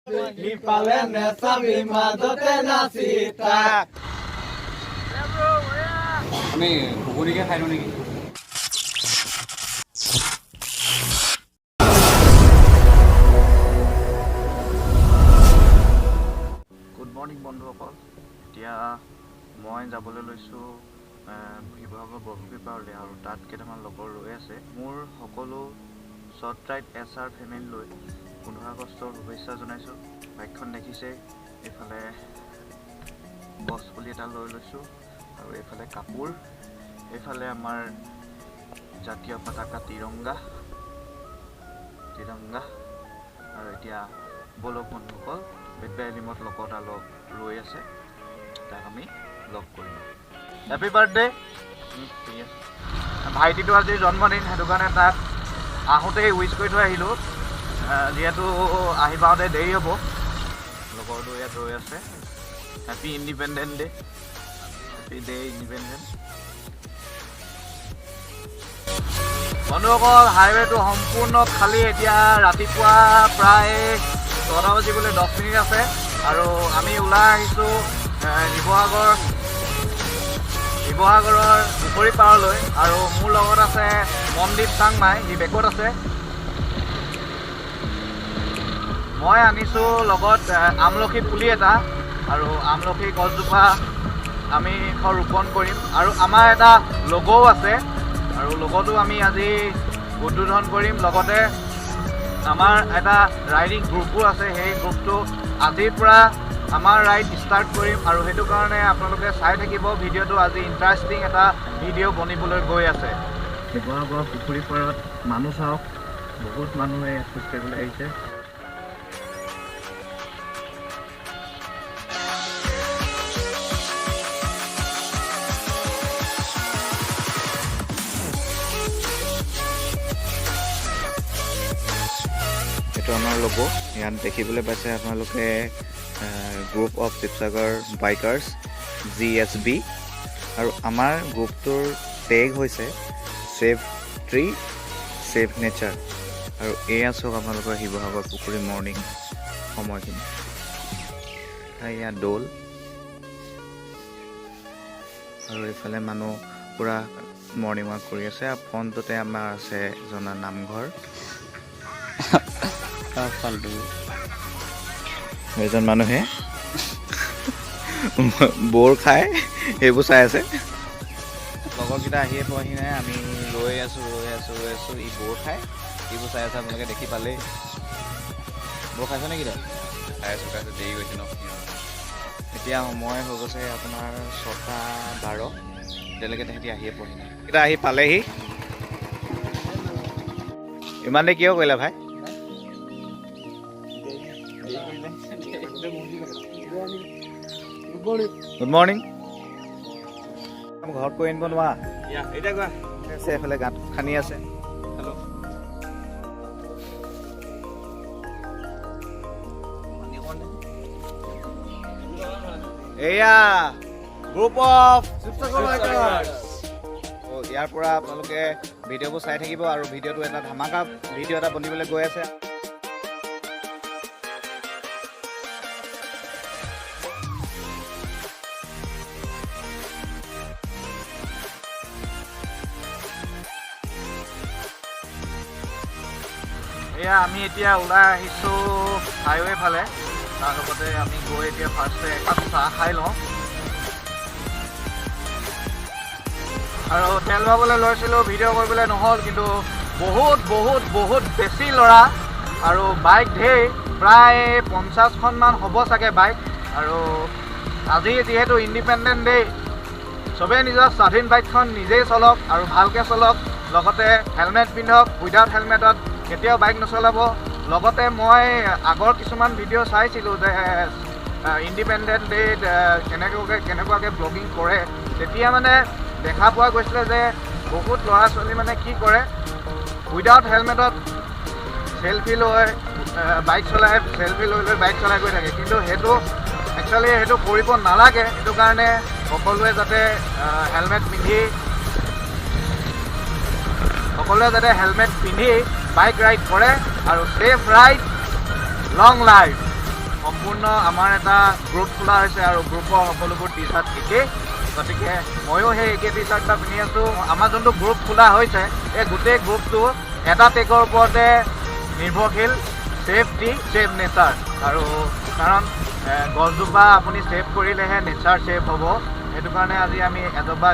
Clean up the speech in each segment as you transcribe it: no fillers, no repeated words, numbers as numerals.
Ipaলে nesabi madote nasita. আমি ঘুগুনিকে খাই লওঁ নেকি? গুড মৰ্ণিং বন্ধুসকল। এতিয়া মই যাবলৈ লৈছোঁ শিৱসাগৰ বৰপুখুৰী পাৰলৈ, আৰু তাত কেইটামান লগৰ ৰৈ আছে। মোৰ সকলো শ্বৰ্ট ৰাইড SR ফেমিলিলৈ 15 আগষ্টৰ শুভেচ্ছা জনাইছোঁ। বাইকখন দেখিছে, এইফালে গছ পুলি এটা লৈ লৈছোঁ, আৰু এইফালে কাপোৰ, এইফালে আমাৰ জাতীয় পতাকা তিৰংগা, আৰু এতিয়া বলক বন্ধুসকল, বেটবাই লিমত লগৰ এটা ৰৈ আছে, তাক আমি লগ কৰিম। Happy birthday. ঠিক আছে, ভাইটিটো আজি জন্মদিন, সেইটো কাৰণে তাক আহোঁতেই উইচ কৰি থৈ আহিলোঁ, যিহেতু আহি পাওঁতে দেৰি হ'ব। লগৰটো ইয়াত ৰৈ আছে। Happy independent day, happy day independent. বন্ধুসকল, হাইৱেটো সম্পূৰ্ণ খালী। এতিয়া ৰাতিপুৱা প্ৰায় 6টা বাজিবলৈ 10 মিনিট আছে, আৰু আমি ওলাই আহিছোঁ শিৱসাগৰৰ পুখুৰী পাৰলৈ। আৰু মোৰ লগত আছে মনদীপ চাংমাই, সি বেকত আছে। মই আনিছোঁ লগত আমলখি পুলি এটা, আৰু আমলখি গছজোপা আমি ৰোপণ কৰিম, আৰু আমাৰ এটা লগ'ও আছে, আৰু লগ'টো আমি আজি উদ্বোধন কৰিম। লগতে আমাৰ এটা ৰাইডিং গ্ৰুপো আছে, সেই গ্ৰুপটো আজিৰ পৰা আমাৰ ৰাইড ষ্টাৰ্ট কৰিম, আৰু সেইটো কাৰণে আপোনালোকে চাই থাকিব ভিডিঅ'টো। আজি ইণ্টাৰেষ্টিং এটা ভিডিঅ' বনিবলৈ গৈ আছে। শিৱসাগৰ পুখুৰী পাৰত মানুহ চাওক, বহুত মানুহে ইয়াত খোজকাঢ়িবলৈ আহিছে। এইটো আমাৰ ল'ব, ইয়াত দেখিবলৈ পাইছে আপোনালোকে group of Sivasagar bikers GSB, আৰু আমাৰ গ্ৰুপটোৰ টেগ হৈছে ছেভ ট্ৰী ছেভ নেচাৰ। আৰু এয়া চাওক আপোনালোকৰ শিৱসাগৰ পুখুৰী মৰ্ণিং সময়খিনি। ইয়াত দৌল, আৰু এইফালে মানুহ পূৰা মৰ্ণিং ৱাক কৰি আছে। আৰু ফ্ৰণ্টতে আমাৰ আছে জনা নামঘৰ। এজন মানুহে বৰ খাই সেইবোৰ চাই আছে। লগৰকেইটা আহিয়ে পোৱাহি নাই, আমি ৰৈ আছোঁ। ই বৰ খাই এইবোৰ চাই আছে, আপোনালোকে দেখি পালেই। বৰ খাইছে নেকি? খাই আছোঁ দেৰি গৈছে ন। এতিয়া সময় হৈ গৈছে আপোনাৰ 6:12, এতিয়ালৈকে তেহেঁতি আহিয়ে পোৱাহি নাই। এতিয়া আহি পালেহি। ইমান দেৰি কিয় কৰিলা ভাই? Good morning. ঘৰত কৈ আনিব নোৱাৰা? এইফালে গাঁত খান্দি আছে। এয়া গ্ৰুপ অফ শিৱসাগৰ বাইকাৰ্ছ। ইয়াৰ পৰা আপোনালোকে ভিডিঅ'বোৰ চাই থাকিব, আৰু ভিডিঅ'টো এটা ধামাকা ভিডিঅ' এটা বনিবলৈ গৈ আছে। এয়া আমি এতিয়া ওলাই আহিছোঁ হাইৱে ফালে, তাৰ লগতে আমি গৈ এতিয়া ফাৰ্ষ্টে একাপ চাহ খাই লওঁ। আৰু তেল ভৰাবলৈ লৈছিলোঁ, ভিডিঅ' কৰিবলৈ নহ'ল, কিন্তু বহুত বেছি ল'ৰা, আৰু বাইক ঢেৰ, প্ৰায় 50খনমান হ'ব চাগে বাইক। আৰু আজি যিহেতু ইণ্ডিপেণ্ডেন্ট ডে, চবেই নিজৰ স্বাধীন বাইকখন নিজেই চলক, আৰু ভালকৈ চলক। লগতে হেলমেট পিন্ধক, উইদাউট হেলমেটত কেতিয়াও বাইক নচলাব। লগতে মই আগৰ কিছুমান ভিডিঅ' চাইছিলোঁ যে ইণ্ডিপেণ্ডেন্ট ডে'ত কেনেকুৱাকৈ ব্লগিং কৰে। তেতিয়া মানে দেখা পোৱা গৈছিলে যে বহুত ল'ৰা ছোৱালী মানে কি কৰে, উইদাউট হেলমেটত চেলফি লৈ বাইক চলাই বাইক চলাই গৈ থাকে। কিন্তু সেইটো একচুৱেলি সেইটো কৰিব নালাগে। সেইটো কাৰণে সকলোৱে যাতে হেলমেট পিন্ধি বাইক ৰাইড কৰে, আৰু ছেফ ৰাইড লং লাইফ। সম্পূৰ্ণ আমাৰ এটা গ্ৰুপ খোলা হৈছে আৰু গ্ৰুপৰ সকলোবোৰ টি চাৰ্ট একেই গতিকে ময়ো সেই একে টি চাৰ্ট এটা পিন্ধি আছোঁ আমাৰ যোনটো গ্ৰুপ খোলা হৈছে এই গোটেই গ্ৰুপটো এটা টেকৰ ওপৰতে নিৰ্ভৰশীল ছেফটি ছেভ নেচাৰ আৰু কাৰণ গছজোপা আপুনি ছেভ কৰিলেহে নেচাৰ ছেভ হ'ব সেইটো কাৰণে আজি আমি এজোপা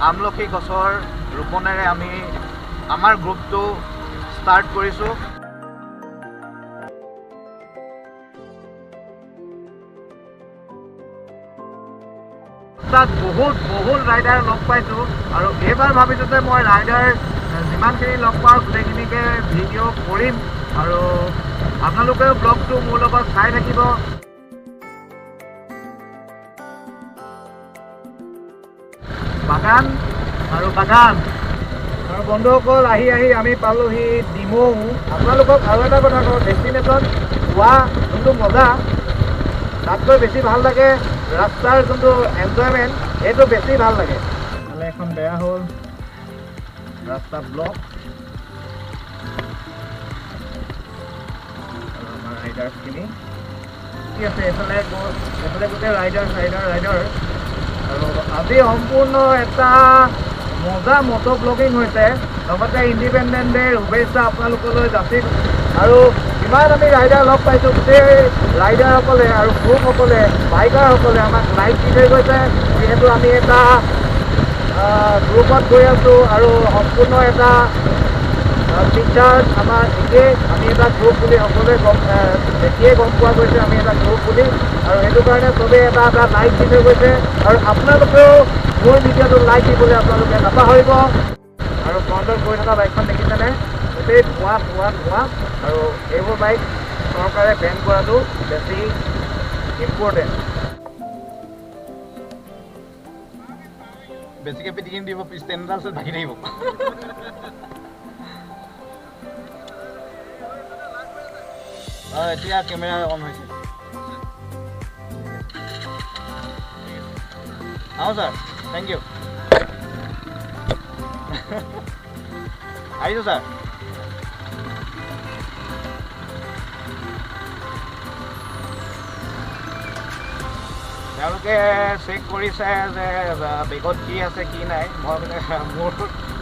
আমলখি গছৰ ৰোপণেৰে আমি আমাৰ গ্ৰুপটো ষ্টাৰ্ট কৰিছোঁ তাত বহুত ৰাইডাৰ লগ পাইছোঁ আৰু এইবাৰ ভাবিছোঁ যে মই ৰাইডাৰ যিমানখিনি লগ পাওঁ গোটেইখিনিকে ভিডিঅ' কৰিম আৰু আপোনালোকেও ব্লগটো মোৰ লগত চাই থাকিব বাগান আৰু বন্ধুসকল আহি আমি পালোহি ডিমৌ আপোনালোকক আৰু এটা কথা কওঁ ডেষ্টিনেশ্যন হোৱা যোনটো মজা তাতকৈ বেছি ভাল লাগে ৰাস্তাৰ যোনটো এনজয়মেণ্ট সেইটো বেছি ভাল লাগে মানে এখন বেয়া হ'ল ৰাস্তা ব্লক আৰু আমাৰ ৰাইডাৰ্ছখিনি ঠিক আছে এইফালে গোটেই ৰাইডাৰ আৰু আজি সম্পূৰ্ণ এটা মজা মটো ব্লগিং হৈছে লগতে ইণ্ডিপেণ্ডেন্ট ডে'ৰ শুভেচ্ছা আপোনালোকলৈ যাচিল আৰু ইমান আমি ৰাইডাৰ লগ পাইছোঁ গোটেই ৰাইডাৰসকলে আৰু গ্ৰুপসকলে বাইকাৰসকলে আমাক লাইক দি থৈ গৈছে যিহেতু আমি এটা গ্ৰুপত গৈ আছোঁ আৰু সম্পূৰ্ণ এটা পিকচাৰ আমাৰ একেই আমি এটা গ্ৰুপ বুলি সকলোৱে দেখিয়ে গম পোৱা গৈছে আমি এটা গ্ৰুপ বুলি আৰু সেইটো কাৰণে চবেই এটা লাইক দি থৈ গৈছে আৰু আপোনালোকেও মোৰ ভিডিঅ'টো লাইক দিবলৈ আপোনালোকে নাপাহৰিব আৰু ফ্ৰণ্টত গৈ থকা বাইকখন দেখিছেনে গোটেই ধোঁৱা আৰু এইবোৰ বাইক চৰকাৰে বেন কৰাটো বেছি ইম্পৰ্টেণ্ট বেছিকৈ পিটিকিন দিব ষ্টেণ্ডাৰ ওচৰত ভাগি থাকিব এতিয়া কেমেৰা অন হৈছে আহোঁ ছাৰ থেংক ইউ আহিছোঁ ছাৰ তেওঁলোকে চেক কৰিছে যে বেগত কি আছে কি নাই মই মানে মোৰ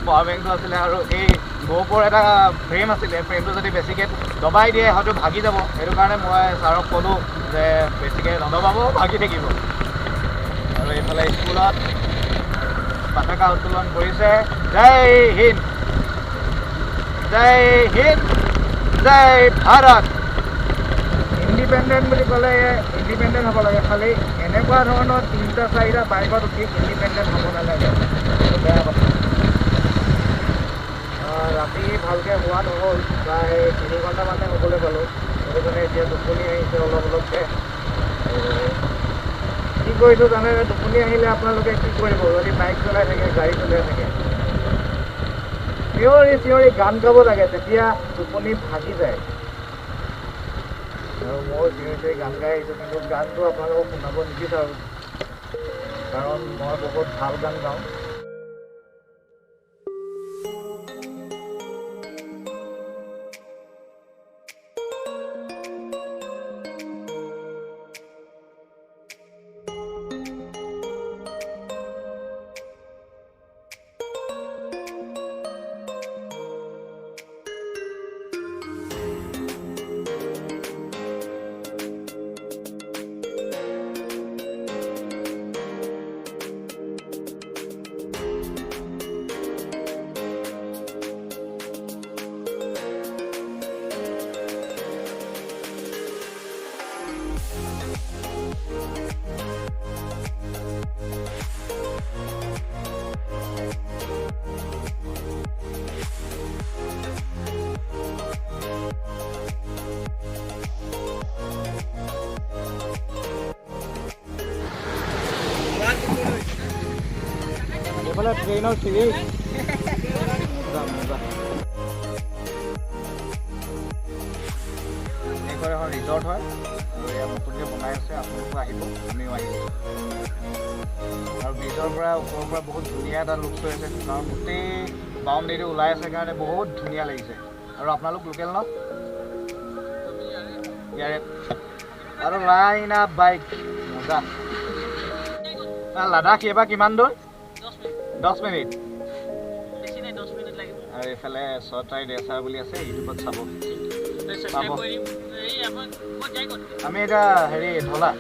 পাৱাৰ বেংকটো আছিলে আৰু এই গ'পৰ এটা ফ্ৰেম আছিলে ফ্ৰেমটো যদি বেছিকৈ দবাই দিয়ে হয়তো ভাগি যাব সেইটো কাৰণে মই ছাৰক ক'লোঁ যে বেছিকৈ নদবাব ভাগি থাকিব আৰু এইফালে স্কুলত পতাকা উত্তোলন কৰিছে জয় হিন্দ জয় ভাৰত ইণ্ডিপেণ্ডেণ্ট বুলি ক'লে ইণ্ডিপেণ্ডেণ্ট হ'ব লাগে খালি এনেকুৱা ধৰণৰ 3-4টা বাইকত উঠি ইণ্ডিপেণ্ডেণ্ট হ'ব নালাগে সেইটো বেয়া কথা ৰাতি ভালকৈ হোৱা নহ'ল প্ৰায় 3 ঘণ্টামানে হ'বলৈ পালোঁ সেইটো কাৰণে এতিয়া টোপনি আহিছে অলপকৈ কি কৰিছোঁ জানে টোপনি আহিলে আপোনালোকে কি কৰিব যদি বাইক চলাই থাকে গাড়ী চলাই থাকে চিঞৰি গান গাব লাগে তেতিয়া টোপনি ভাগি যায় আৰু মই চিঞৰি গান গাই আহিছোঁ কিন্তু গানটো আপোনালোকক শুনাব নিবিচাৰোঁ কাৰণ মই বহুত ভাল গান গাওঁ এইফালে ট্ৰেইনৰ চিৰি এইখন এখন ৰিজৰ্ট হয় আৰু ইয়াত নতুনকৈ বনাই আছে আপোনালোকো আহিব আমিও আহিছোঁ আৰু ব্ৰিজৰ পৰা ওপৰৰ পৰা বহুত ধুনীয়া এটা লুক হৈ আছে কাৰণ গোটেই বাউণ্ডেৰীটো ওলাই আছে কাৰণে বহুত ধুনীয়া লাগিছে আৰু আপোনালোক লোকেল ন ইয়াৰে আৰু লাইন আপ বাইক মজা। লাডাখ এবাৰ কিমান দূৰ? 10 মিনিট। আৰু এইফালে চৰকাৰী ডেচাৰ বুলি আছে, ইউটিউবত চাব পাব। আমি এতিয়া হেৰি ঢলা,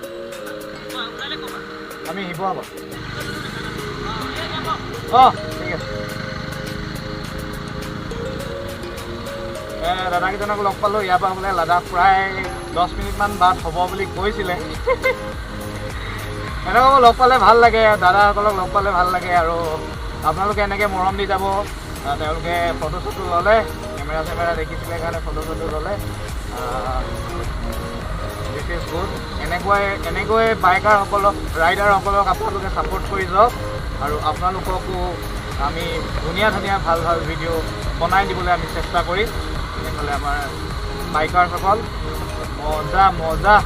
আমি শিৱসাগৰ। অঁ ঠিক আছে। দাদাকেইজনক লগ পালোঁ, ইয়াৰ পৰা বোলে লাডাখ প্ৰায় 10 মিনিটমান বাট হ'ব বুলি কৈছিলে। এনেকুৱাবোৰ লগ পালে ভাল লাগে, দাদাসকলক লগ পালে ভাল লাগে। আৰু আপোনালোকে এনেকৈ মৰম দি যাব। তেওঁলোকে ফটো চটো ল'লে, কেমেৰা চেমেৰা দেখিছিলে কাৰণে ফটো চটো ল'লে। This is good. এনেকৈ বাইকাৰসকলক, ৰাইডাৰসকলক আপোনালোকে ছাপোৰ্ট কৰি যাওক। আৰু আপোনালোককো আমি ধুনীয়া ধুনীয়া ভাল ভাল ভিডিঅ' বনাই দিবলৈ আমি চেষ্টা কৰিম। এইফালে আমাৰ বাইকাৰসকল মজা মজা।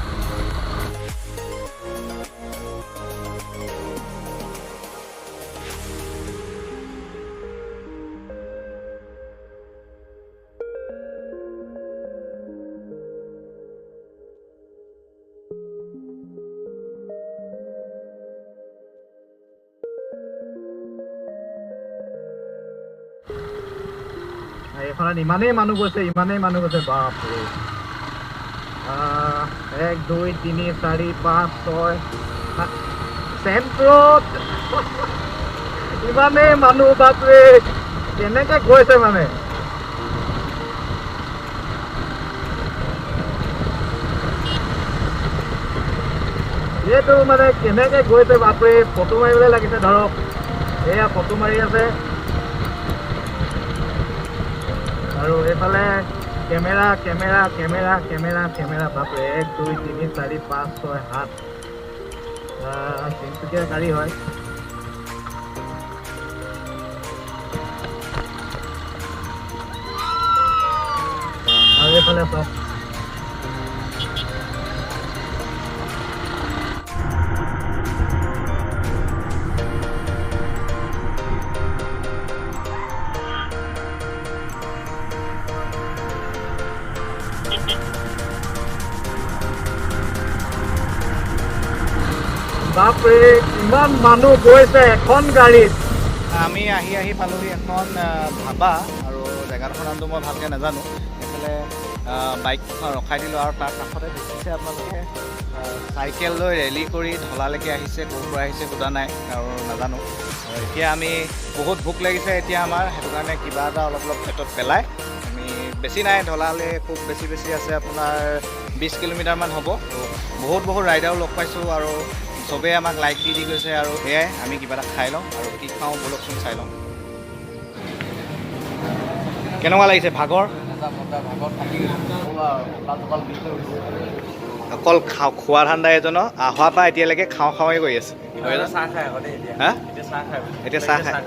এইখনত ইমানেই মানুহ গৈছে, বাপৰে। 1 2 3 4 5 6 চেণ্ট্ৰত ইমানেই মানুহ, বাপৰে। কেনেকৈ গৈছে মানে, এইটো মানে কেনেকৈ গৈছে বাপৰে। ফটো মাৰিবলৈ লাগিছে ধৰক, এয়া ফটো মাৰি আছে। আৰু এইফালে camera camera camera camera camera, বাপৰে। 1 2 3 4 5 6 7 তিনিচুকীয়া গাড়ী হয়। আৰু এইফালে চব বাপৰে, ইমান মানুহ গৈছে এখন গাড়ীত। আমি আহি পালোহি এখন ধাবা, আৰু জেগাডোখৰ নামটো মই ভালকৈ নাজানো। এইফালে বাইকখন ৰখাই দিলোঁ, আৰু তাৰ কাষতে দেখিছে আপোনালোকে চাইকেল লৈ ৰেলী কৰি ঢলালৈকে আহিছে। ক'ৰ পৰা আহিছে সোধা নাই আৰু নাজানো। এতিয়া আমি বহুত ভোক লাগিছে এতিয়া আমাৰ, সেইটো কাৰণে কিবা এটা অলপ পেটত পেলাই আমি, বেছি নাই ঢলালৈ, খুব বেছি আছে আপোনাৰ 20 কিলোমিটাৰমান হ'ব। বহুত ৰাইডাৰো লগ পাইছোঁ, আৰু চবেই আমাক লাইক দি গৈছে। আৰু সেয়াই, আমি কিবা এটা খাই লওঁ, আৰু কি খাওঁ ব'লকচোন চাই লওঁ। কেনেকুৱা লাগিছে? ভাগৰ অকল খোৱা ধান্দা এজনৰ, অহাৰ পৰা এতিয়ালৈকে খাওঁৱে কৰি আছে। হা এতিয়া চাহ খায়,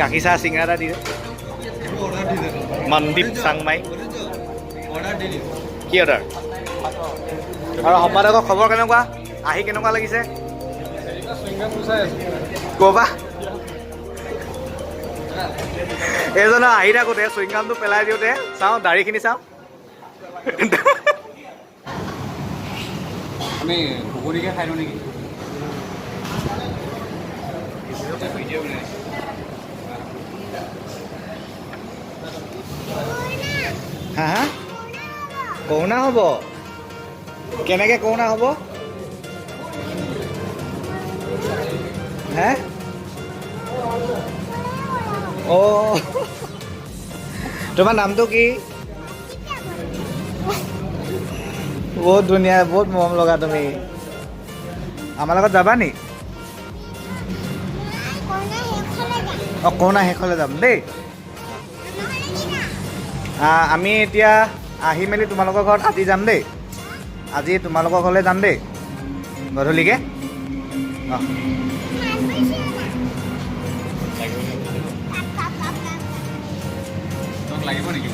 গাখীৰ চাহ চিঙৰা এটা দি দে। মনদীপ চাংমাই কি অৰ্ডাৰ? আৰু সম্পাদকৰ খবৰ কেনেকুৱা? আহি কেনেকুৱা লাগিছে? ক'বা এইজনৰ আহি থাকোঁতে চুইংগামটো পেলাই দিওঁতে চাওঁ, দাঢ়িখিনি চাওঁ। আমি ঘুগুনিকে খাই দিওঁ নেকি? হা হা কৰোণা হ'ব? কেনেকৈ কৰোণা হ'ব? হে অ' তোমাৰ নামটো কি? বহুত ধুনীয়া, বহুত মৰম লগা তুমি। আমাৰ লগত যাবা নি? অঁ কৰোণা শেষলৈ যাম দেই। আমি এতিয়া আহি মেলি তোমালোকৰ ঘৰত আজি যাম দেই। আজি তোমালোকৰ ঘৰলৈ যাম দেই গধূলিকৈ। অঁ লাগিব নেকি?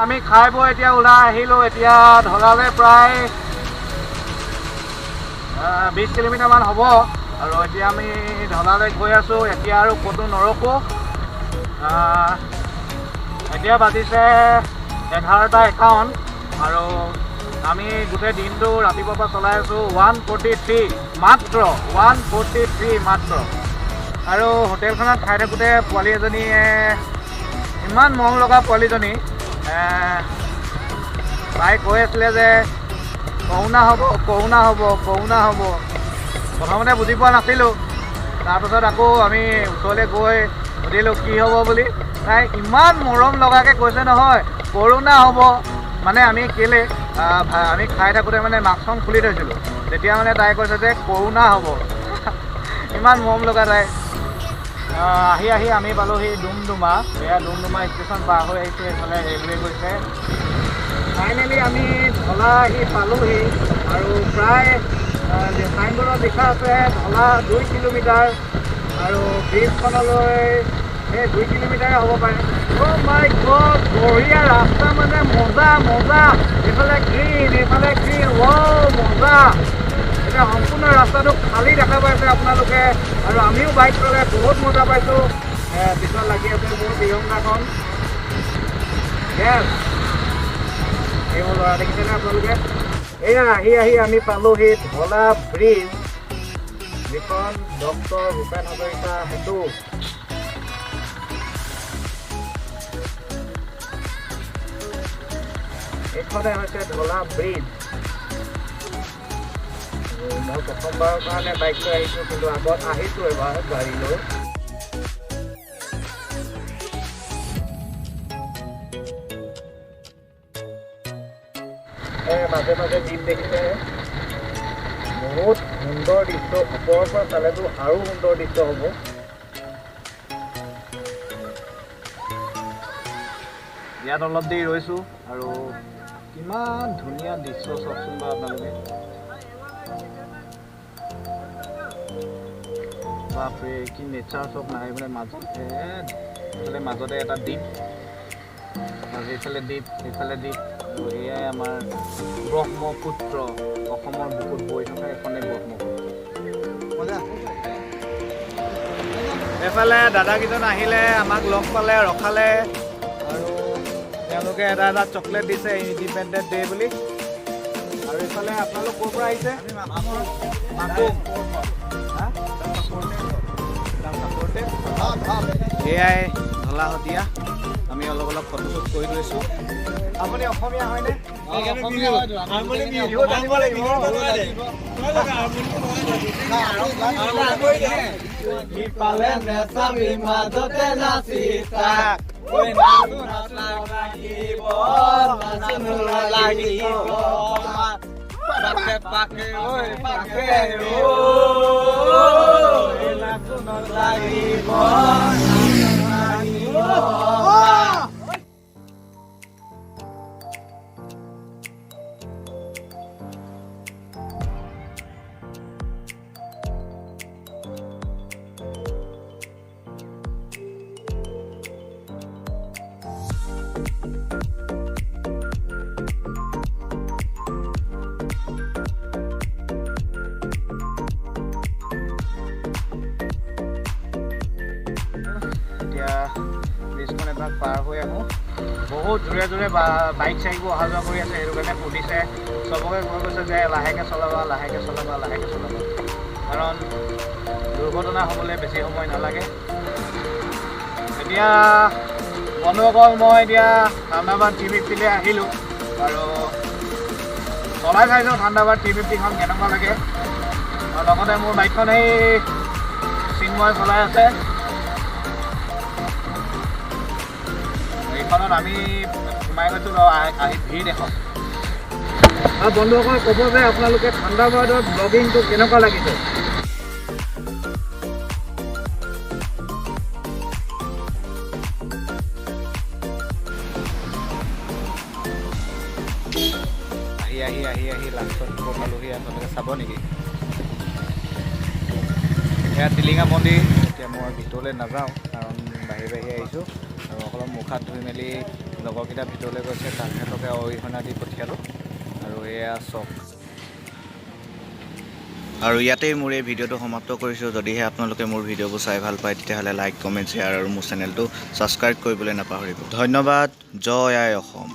আমি খাই বৈ এতিয়া ওলাই আহিলোঁ। এতিয়া ঢলালে প্ৰায় 20 কিলোমিটাৰমান হ'ব, আৰু এতিয়া আমি ঢলালৈ গৈ আছোঁ। এতিয়া আৰু ক'তো নৰখোঁ। এতিয়া বাজিছে 11:51, আৰু আমি গোটেই দিনটো ৰাতিপুৱাৰ পৰা চলাই আছোঁ 143 মাত্ৰ 143 মাত্ৰ। আৰু হোটেলখনত খাই থাকোঁতে পোৱালি এজনী ইমান মৰম লগা পোৱালিজনী তাই কৈ আছিলে যে কৰোণা হ'ব কৰোণা হ'ব কৰোণা হ'ব। প্ৰথমতে বুজি পোৱা নাছিলোঁ, তাৰপিছত আকৌ আমি ওচৰলৈ গৈ সুধিলোঁ কি হ'ব বুলি। তাই ইমান মৰম লগাকৈ কৈছে নহয় কৰোণা হ'ব। মানে আমি কেলে আমি খাই থাকোঁতে মানে মাস্কখন খুলি থৈছিলোঁ, তেতিয়া মানে তাই কৈছে যে কৰোণা হ'ব। ইমান মৰম লগা তাই। আহি আহি আমি পালোঁহি ডুমডুমা। এয়া ডুমডুমা ষ্টেচন পাৰ হৈ আহিছে, এইফালে ৰেলৱে গৈছে। ফাইনেলি আমি ঢলা আহি পালোঁহি আৰু প্ৰায় চাইনবোৰ্ডত লিখা আছে ঢলা 2 কিলোমিটাৰ আৰু ব্ৰিজখনলৈ সেই 2 কিলোমিটাৰে হ'ব পাৰে। অ' মাই গড, বঢ়িয়া ৰাস্তা মানে মজা মজা। এইফালে গ্ৰীণ এইফালে গ্ৰীণ, ৱ' মজা। এতিয়া সম্পূৰ্ণ ৰাস্তাটো খালী দেখা পাইছে আপোনালোকে, আৰু আমিও বাইক চলাই বহুত মজা পাইছোঁ। পিছত লাগি আছে মোৰ তিৰংগাখন। য়েছ, এইবোৰ ল'ৰা দেখিছেনে আপোনালোকে? এয়া আহি আহি আমি পালোঁহি ঢলা ব্ৰিজ, যিখন ডক্টৰ ভূপেন হাজৰিকা সেতু। এইখনে হৈছে ঢলা ব্ৰিজ। মই প্ৰথমবাৰৰ কাৰণে বাইক লৈ আহিছোঁ, কিন্তু আগত আহিছোঁ এবাৰ গাড়ী লৈ। মাজে মাজে দ্বীপ দেখিছে, বহুত সুন্দৰ দৃশ্য। ওপৰৰ পৰা চালেতো আৰু সুন্দৰ দৃশ্য হ'ব। ইয়াত অলপ দেৰি ৰৈছোঁ, আৰু কিমান ধুনীয়া দৃশ্য চাওকচোন বাৰু আপোনালোকে। বাপৰে কি নেচাৰ চব নাই মানে মাজতে এটা দ্বীপ, আৰু এইফালে দ্বীপ এইফালে দ্বীপ। আৰু এয়াই আমাৰ ব্ৰহ্মপুত্ৰ, অসমৰ বুকুত বৈ থকা এখনেই ব্ৰহ্মপুত্ৰ। এইফালে দাদাকেইজন আহিলে, আমাক লগ পালে, ৰখালে, আৰু তেওঁলোকে এটা এটা চকলেট দিছে ইণ্ডিপেণ্ডেণ্ট ডে বুলি। আৰু এইফালে আপোনালোক ক'ৰ পৰা আহিছে? এয়াই ঢলা শদিয়া। আমি অলপ অলপ ফটো শ্বুট কৰি লৈছোঁ। আপুনি অসমীয়া হয়নে? বিহু জানিব লাগিব। ইফালে নেচামি মাজতে নাচি থাক, পাকে পাকে ঐ পাকে লাগিব। ব্ৰিজখন এবাৰ পাৰ হৈ আহোঁ। বহুত জোৰে জোৰে বাইক চাইকবোৰ অহা যোৱা কৰি আছে, সেইটো কাৰণে পুলিচে চবকে কৈ গৈছে যে লাহেকৈ চলাবা লাহেকৈ চলাবা লাহেকৈ চলাবা, কাৰণ দুৰ্ঘটনা হ'বলৈ বেছি সময় নালাগে। এতিয়া বন্ধুসকল, মই এতিয়া ঠাণ্ডাবাদ 350লৈ আহিলোঁ, আৰু চলাই চাইছোঁ ঠাণ্ডাবাদ 350খন কেনেকুৱা লাগে। আৰু লগতে মোৰ বাইকখন এই চিন্ময় চলাই আছে। এইখনত আমি সোমাই গৈছোঁ, আহি ভিৰ দেখক। আৰু বন্ধুসকল ক'ব যে আপোনালোকে ঠাণ্ডাবাদৰ ব্লগিংটো কেনেকুৱা লাগিছে। আহি লাষ্টত পালোহি। আপোনালোকে চাব নেকি? এয়া টিলিঙা মন্দিৰ। এতিয়া মই ভিতৰলৈ নাযাওঁ, কাৰণ বাহিৰে বাহিৰে আহিছোঁ, আৰু অলপ মুখ হাত ধুই মেলি লগৰকেইটা ভিতৰলৈ গৈছে, তাহাঁতকে অৰিহণা দি পঠিয়ালোঁ। আৰু এয়া চক। আৰু ইয়াতেই মোৰ এই ভিডিঅ'টো সমাপ্ত কৰিছোঁ। যদিহে আপোনালোকে মোৰ ভিডিঅ'বোৰ চাই ভাল পায়, তেতিয়াহ'লে লাইক, কমেণ্ট, শ্বেয়াৰ আৰু মোৰ চেনেলটো ছাবস্ক্ৰাইব কৰিবলৈ নাপাহৰিব। ধন্যবাদ। জয় আই অসম।